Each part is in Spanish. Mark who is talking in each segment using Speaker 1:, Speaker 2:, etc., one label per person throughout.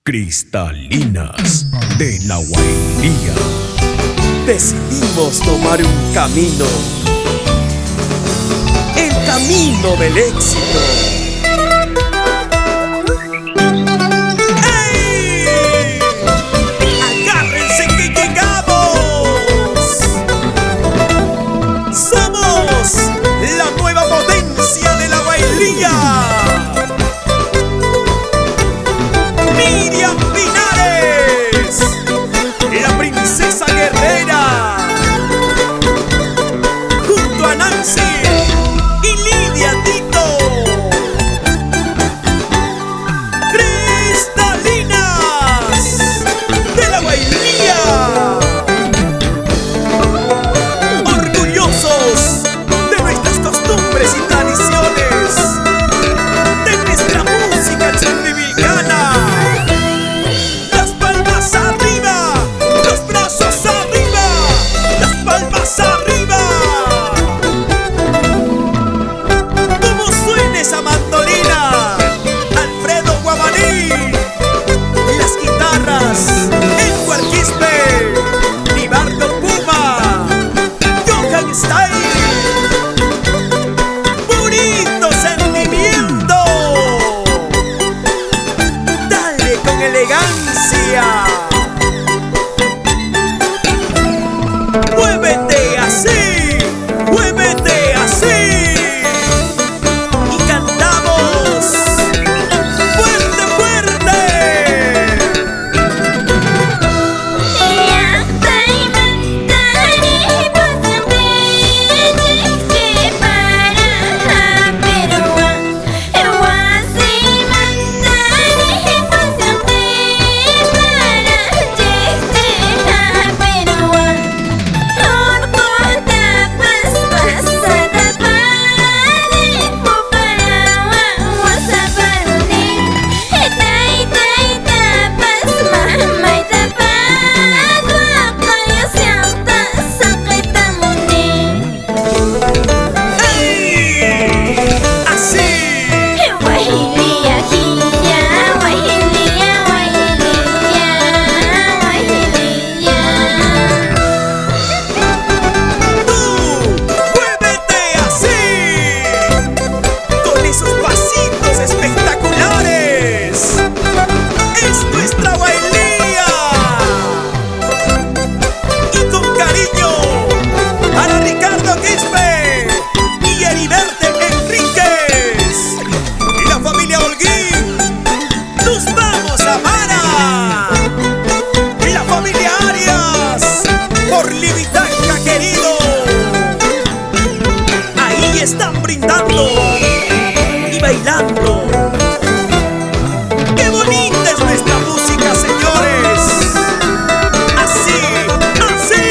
Speaker 1: Cristalinas de la Guainía. Decidimos tomar un camino, el camino del éxito. ¡Ey! ¡Agárrense que llegamos! ¡Somos la nueva potencia de la Guainía! Miriam Pinares, la princesa guerrera, junto a Nancy y Lidia Tito. Cristalinas de la Guainía, orgullosos de nuestras costumbres y tradiciones, de nuestra música chimbivilcana. Muévete así, muévete así, y cantamos fuerte, fuerte. Están brindando y bailando. ¡Qué bonita es nuestra música, señores! ¡Así, así!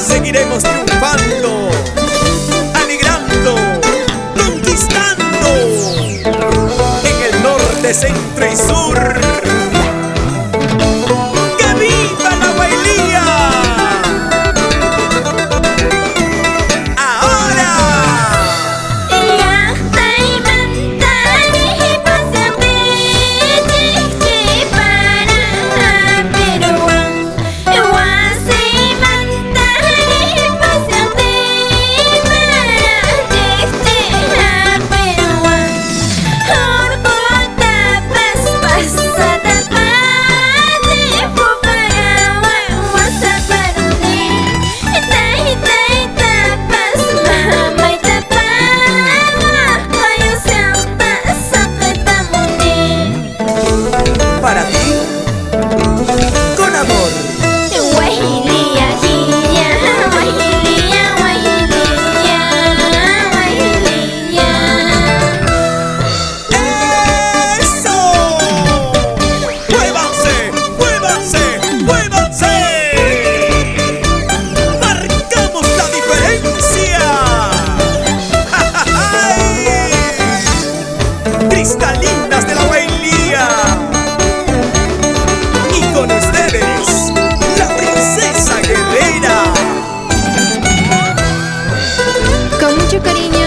Speaker 1: Seguiremos triunfando, alegrando, conquistando en el norte, centro y sur. ¡Que viva la Guainía! ¡Ahora!
Speaker 2: mucho cariño.